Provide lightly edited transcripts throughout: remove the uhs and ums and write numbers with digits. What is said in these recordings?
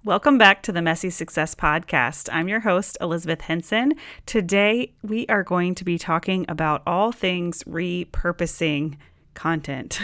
Welcome back to the Messy Success Podcast. I'm your host, Elizabeth Henson. Today, we are going to be talking about all things repurposing content.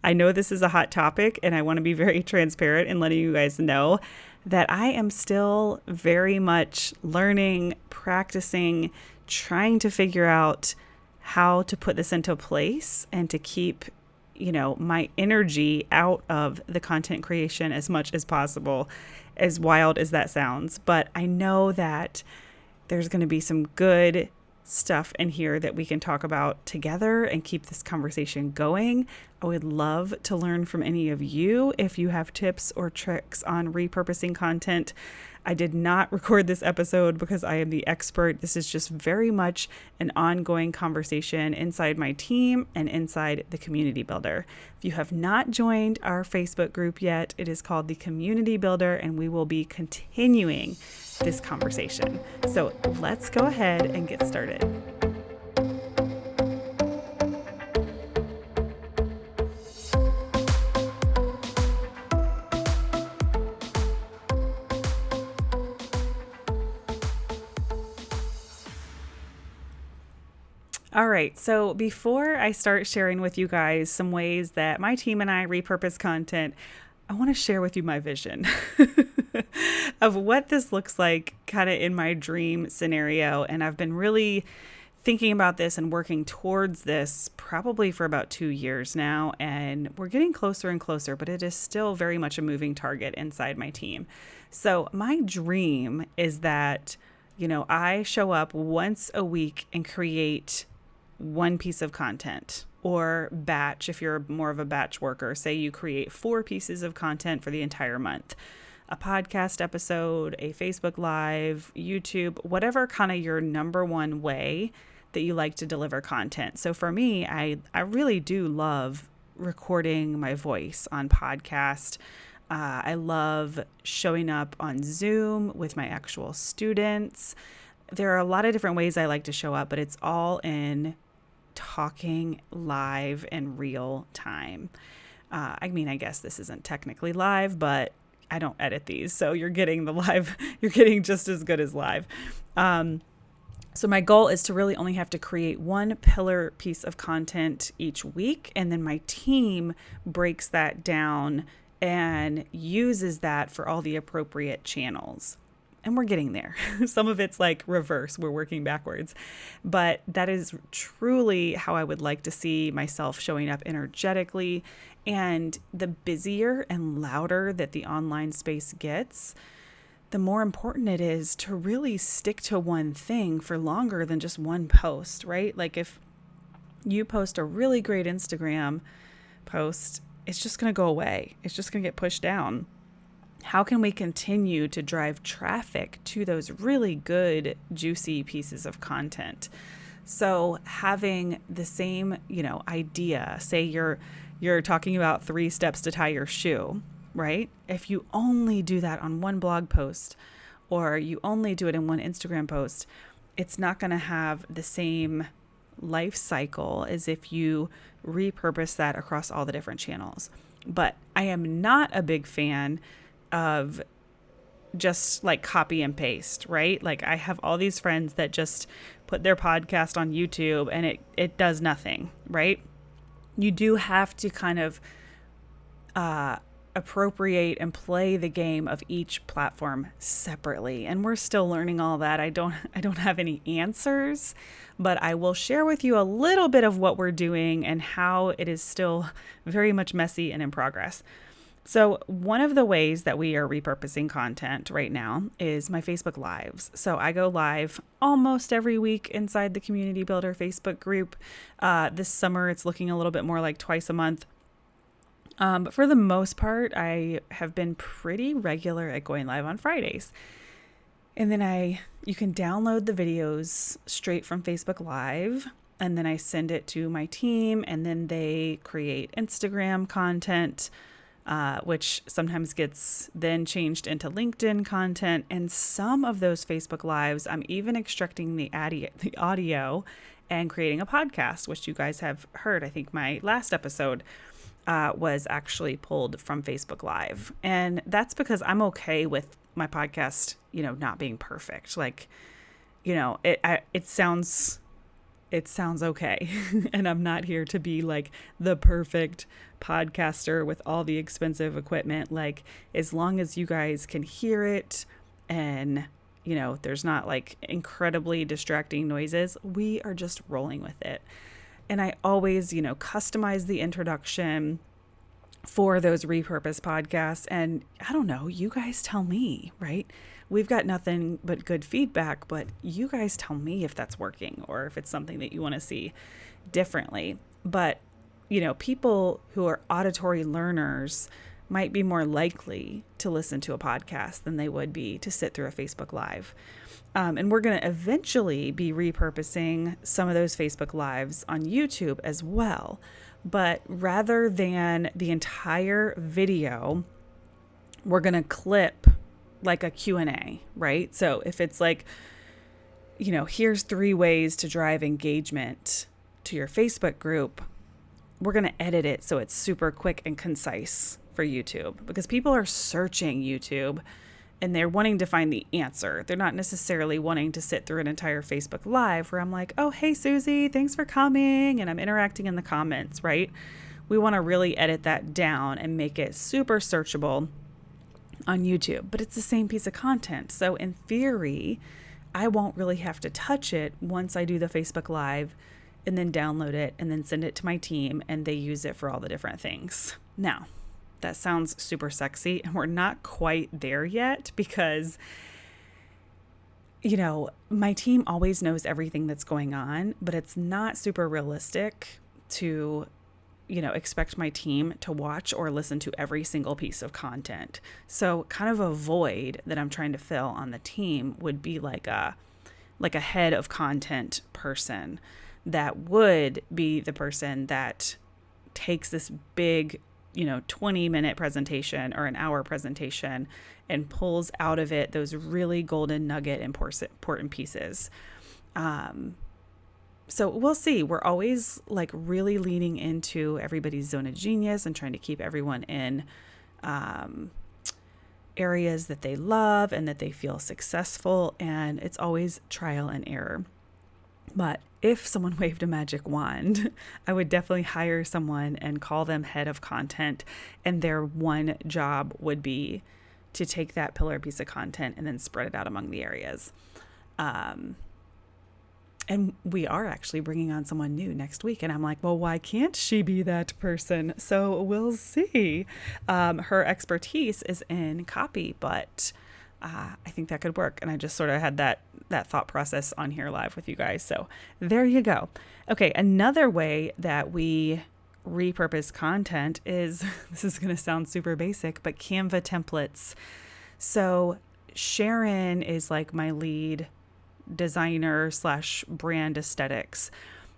I know this is a hot topic, and I want to be very transparent in letting you guys know that I am still very much learning, practicing, trying to figure out how to put this into place and to keep my energy out of the content creation as much as possible, as wild as that sounds. But I know that there's going to be some good stuff in here that we can talk about together and keep this conversation going. I would love to learn from any of you if you have tips or tricks on repurposing content. I did not record this episode because I am the expert. This is just very much an ongoing conversation inside my team and inside the Community Builder. If you have not joined our Facebook group yet, it is called the Community Builder, and we will be continuing this conversation. So let's go ahead and get started. All right, so before I start sharing with you guys some ways that my team and I repurpose content, I want to share with you my vision of what this looks like kind of in my dream scenario. And I've been really thinking about this and working towards this probably for about 2 years now. And we're getting closer and closer, but it is still very much a moving target inside my team. So my dream is that, I show up once a week and create one piece of content, or batch. If you're more of a batch worker, say you create 4 pieces of content for the entire month, a podcast episode, a Facebook Live, YouTube, whatever kind of your number one way that you like to deliver content. So for me, I really do love recording my voice on podcast. I love showing up on Zoom with my actual students. There are a lot of different ways I like to show up, but it's all in talking live in real time. I guess this isn't technically live, but I don't edit these. So you're getting the live, you're getting just as good as live. So my goal is to really only have to create one pillar piece of content each week. And then my team breaks that down and uses that for all the appropriate channels. And we're getting there. Some of it's like reverse. We're working backwards. But that is truly how I would like to see myself showing up energetically. And the busier and louder that the online space gets, the more important it is to really stick to one thing for longer than just one post, right? Like if you post a really great Instagram post, it's just going to go away. It's just going to get pushed down. How can we continue to drive traffic to those really good, juicy pieces of content? So having the same, idea, say you're talking about 3 steps to tie your shoe, right? If you only do that on one blog post, or you only do it in one Instagram post, it's not going to have the same life cycle as if you repurpose that across all the different channels. But I am not a big fan of just like copy and paste, right? Like I have all these friends that just put their podcast on YouTube and it does nothing, right? You do have to kind of appropriate and play the game of each platform separately. And we're still learning all that. I don't have any answers, but I will share with you a little bit of what we're doing and how it is still very much messy and in progress. So one of the ways that we are repurposing content right now is my Facebook Lives. So I go live almost every week inside the Community Builder Facebook group. This summer, it's looking a little bit more like twice a month. But for the most part, I have been pretty regular at going live on Fridays. And then you can download the videos straight from Facebook Live. And then I send it to my team, and then they create Instagram content, which sometimes gets then changed into LinkedIn content. And some of those Facebook Lives, I'm even extracting the audio and creating a podcast, which you guys have heard, I think, my last episode. was actually pulled from Facebook Live. And that's because I'm okay with my podcast, not being perfect. Like, it sounds okay. And I'm not here to be like the perfect podcaster with all the expensive equipment. Like, as long as you guys can hear it and, there's not like incredibly distracting noises, we are just rolling with it. And I always, customize the introduction for those repurpose podcasts. And I don't know, you guys tell me, right? We've got nothing but good feedback, but you guys tell me if that's working or if it's something that you want to see differently. But, people who are auditory learners might be more likely to listen to a podcast than they would be to sit through a Facebook Live. And we're going to eventually be repurposing some of those Facebook Lives on YouTube as well. But rather than the entire video, we're going to clip like a Q&A, right? So if it's like, here's 3 ways to drive engagement to your Facebook group, we're going to edit it so it's super quick and concise for YouTube, because people are searching YouTube and they're wanting to find the answer. They're not necessarily wanting to sit through an entire Facebook Live where I'm like, oh, hey, Susie, thanks for coming. And I'm interacting in the comments, right? We want to really edit that down and make it super searchable on YouTube, but it's the same piece of content. So in theory, I won't really have to touch it once I do the Facebook Live and then download it and then send it to my team and they use it for all the different things. Now, that sounds super sexy and we're not quite there yet because, my team always knows everything that's going on, but it's not super realistic to expect my team to watch or listen to every single piece of content. So kind of a void that I'm trying to fill on the team would be like a head of content person that would be the person that takes this big, 20-minute presentation or an hour presentation and pulls out of it those really golden nugget important pieces. So we'll see. We're always like really leaning into everybody's zone of genius and trying to keep everyone in areas that they love and that they feel successful. And it's always trial and error. But if someone waved a magic wand, I would definitely hire someone and call them head of content. And their one job would be to take that pillar piece of content and then spread it out among the areas. And we are actually bringing on someone new next week. And I'm like, well, why can't she be that person? So we'll see. Her expertise is in copy, but I think that could work. And I just sort of had that thought process on here live with you guys. So there you go. Okay, another way that we repurpose content is, this is going to sound super basic, but Canva templates. So Sharon is like my lead designer / brand aesthetics,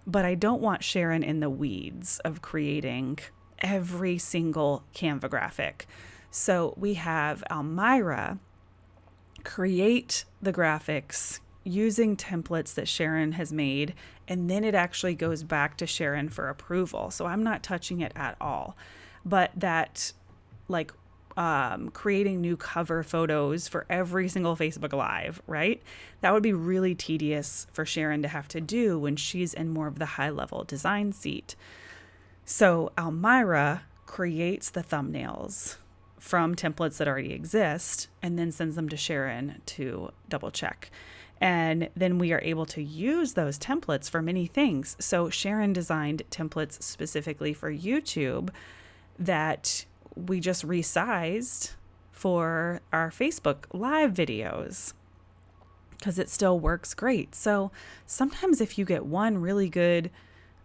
but I don't want Sharon in the weeds of creating every single Canva graphic. So we have Almira create the graphics using templates that Sharon has made, and then it actually goes back to Sharon for approval. So I'm not touching it at all, but that like creating new cover photos for every single Facebook Live, right? That would be really tedious for Sharon to have to do when she's in more of the high level design seat. So Almira creates the thumbnails from templates that already exist and then sends them to Sharon to double check. And then we are able to use those templates for many things. So Sharon designed templates specifically for YouTube that we just resized for our Facebook Live videos because it still works great. So sometimes if you get one really good,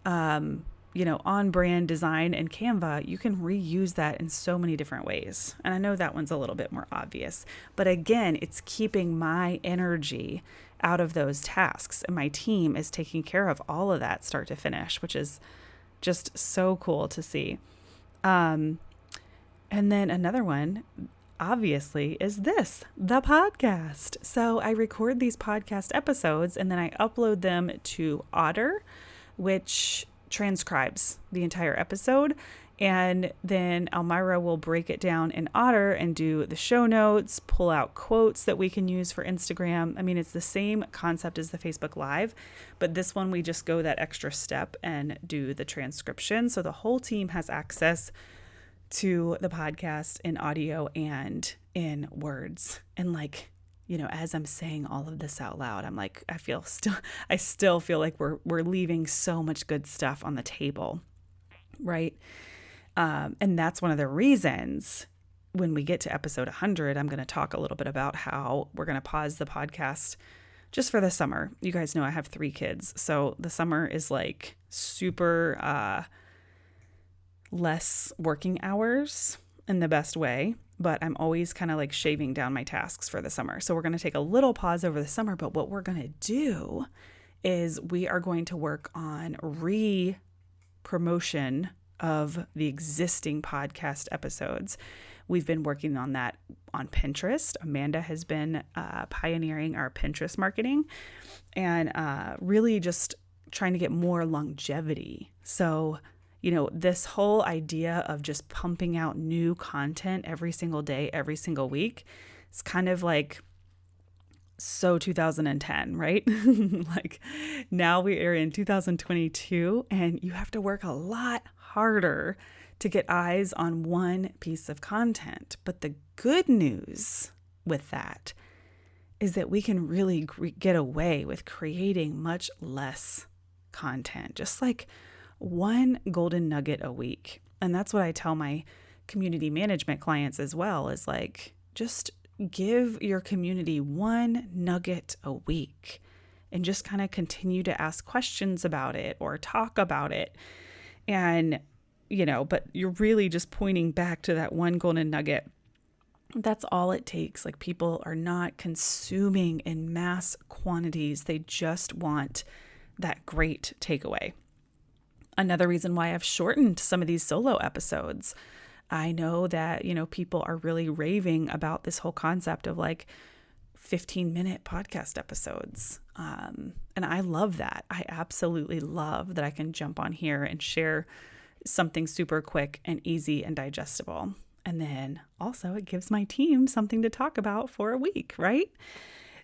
on-brand design in Canva, you can reuse that in so many different ways. And I know that one's a little bit more obvious, but again, it's keeping my energy out of those tasks. And my team is taking care of all of that start to finish, which is just so cool to see. And then another one, obviously, is the podcast. So I record these podcast episodes and then I upload them to Otter, which transcribes the entire episode. And then Elmira will break it down in Otter and do the show notes, pull out quotes that we can use for Instagram. I mean, it's the same concept as the Facebook Live, but this one we just go that extra step and do the transcription. So the whole team has access to the podcast in audio and in words. And like, you know, as I'm saying all of this out loud, I'm like, I still feel like we're leaving so much good stuff on the table, right? And that's one of the reasons when we get to episode 100, I'm going to talk a little bit about how we're going to pause the podcast just for the summer. You guys know I have 3 kids. So the summer is like super less working hours in the best way, but I'm always kind of like shaving down my tasks for the summer. So we're going to take a little pause over the summer, but what we're going to do is we are going to work on promotion of the existing podcast episodes. We've been working on that on Pinterest. Amanda has been pioneering our Pinterest marketing and really just trying to get more longevity. So, you know, this whole idea of just pumping out new content every single day, every single week, it's kind of like so 2010, right? Like now we are in 2022 and you have to work a lot harder to get eyes on one piece of content. But the good news with that is that we can really get away with creating much less content, just like one golden nugget a week. And that's what I tell my community management clients as well, is like, just give your community one nugget a week and just kind of continue to ask questions about it or talk about it. And, you know, but you're really just pointing back to that one golden nugget. That's all it takes. Like, people are not consuming in mass quantities. They just want that great takeaway. Another reason why I've shortened some of these solo episodes. I know that, you know, people are really raving about this whole concept of like 15-minute podcast episodes. And I love that. I absolutely love that I can jump on here and share something super quick and easy and digestible. And then also it gives my team something to talk about for a week, right?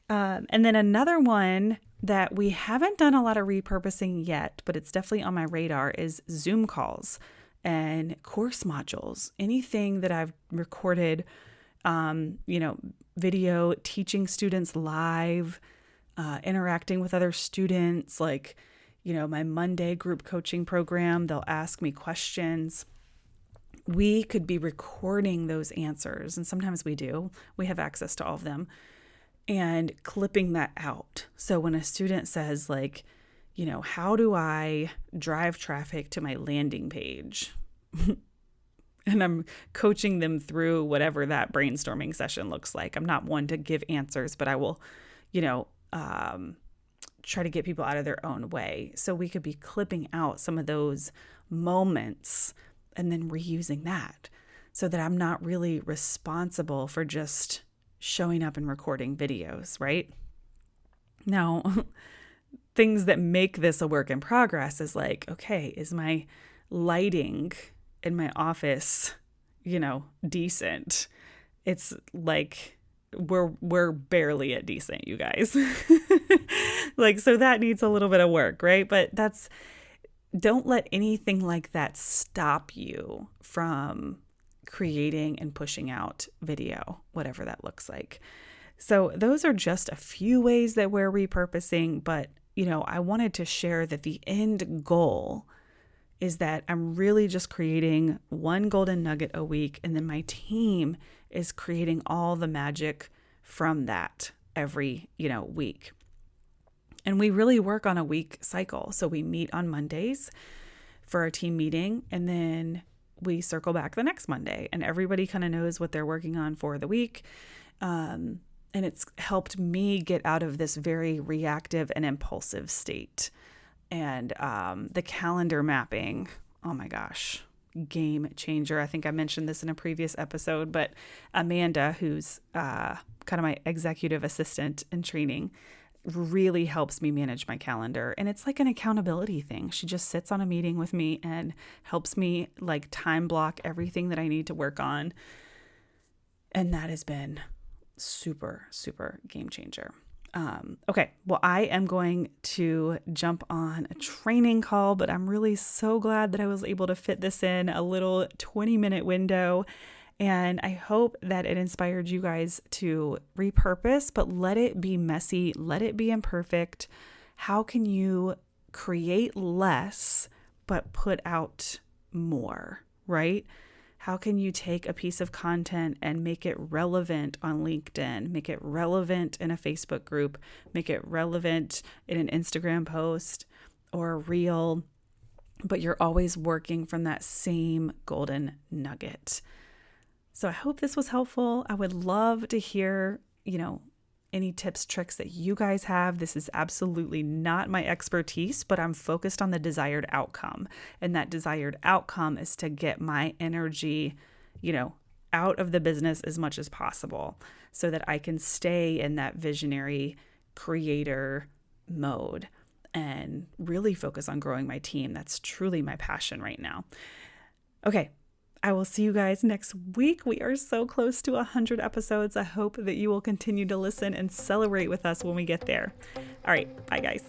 And then another one that we haven't done a lot of repurposing yet, but it's definitely on my radar, is Zoom calls and course modules. Anything that I've recorded, you know, video, teaching students live, interacting with other students, like, you know, my Monday group coaching program, they'll ask me questions. We could be recording those answers, and sometimes we do. We have access to all of them, and clipping that out. So when a student says like, you know, how do I drive traffic to my landing page? And I'm coaching them through whatever that brainstorming session looks like. I'm not one to give answers, but I will, you know, try to get people out of their own way. So we could be clipping out some of those moments and then reusing that, so that I'm not really responsible for just showing up and recording videos, right? Now, things that make this a work in progress is like, okay, is my lighting in my office, you know, decent? It's like we're barely at decent, you guys. Like, so that needs a little bit of work, right? But don't let anything like that stop you from creating and pushing out video, whatever that looks like. So those are just a few ways that we're repurposing, but, you know, I wanted to share that the end goal is that I'm really just creating one golden nugget a week, and then my team is creating all the magic from that every, you know, week. And we really work on a week cycle. So we meet on Mondays for our team meeting, and then we circle back the next Monday, and everybody kind of knows what they're working on for the week. And it's helped me get out of this very reactive and impulsive state. And the calendar mapping, oh my gosh, game changer. I think I mentioned this in a previous episode, but Amanda, who's kind of my executive assistant in training, really helps me manage my calendar. And it's like an accountability thing. She just sits on a meeting with me and helps me like time block everything that I need to work on. And that has been super, super game changer. Okay, well, I am going to jump on a training call, but I'm really so glad that I was able to fit this in a little 20-minute window. And I hope that it inspired you guys to repurpose, but let it be messy, let it be imperfect. How can you create less, but put out more, right? How can you take a piece of content and make it relevant on LinkedIn, make it relevant in a Facebook group, make it relevant in an Instagram post or a reel, but you're always working from that same golden nugget. So I hope this was helpful. I would love to hear, any tips, tricks that you guys have. This is absolutely not my expertise, but I'm focused on the desired outcome. And that desired outcome is to get my energy, out of the business as much as possible so that I can stay in that visionary creator mode and really focus on growing my team. That's truly my passion right now. Okay. I will see you guys next week. We are so close to 100 episodes. I hope that you will continue to listen and celebrate with us when we get there. All right. Bye, guys.